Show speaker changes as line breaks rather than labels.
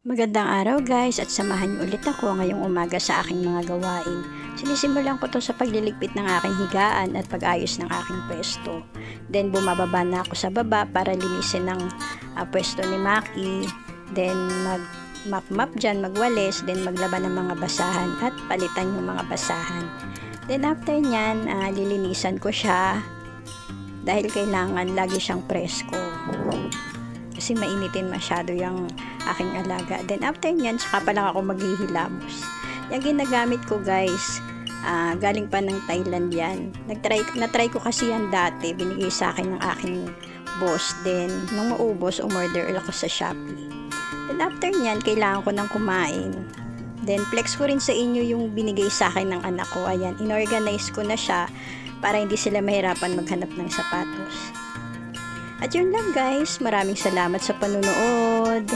Magandang araw guys, at samahan niyo ulit ako ngayong umaga sa aking mga gawain. Sinisimulan ko to sa pagliligpit ng aking higaan at pag-ayos ng aking pwesto. Then bumababa na ako sa baba para linisin ng pwesto ni Maki. Then mag-map dyan, magwalis, then maglaban ng mga basahan at palitan yung mga basahan. Then after nyan, lilinisan ko siya dahil kailangan lagi siyang presko. Kasi mainitin masyado yung aking alaga. Then after nyan, saka pa lang ako maghihilamos. Yung ginagamit ko guys, galing pa ng Thailand yan. Na-try ko kasi yan dati. Binigay sa akin ng aking boss. Then nung maubos, umorder ako sa Shopee. Then after nyan, kailangan ko nang kumain. Then flex ko rin sa inyo yung binigay sa akin ng anak ko. Ayan, inorganize ko na siya para hindi sila mahirapan maghanap ng sapatos. At yun lang guys, maraming salamat sa panunood.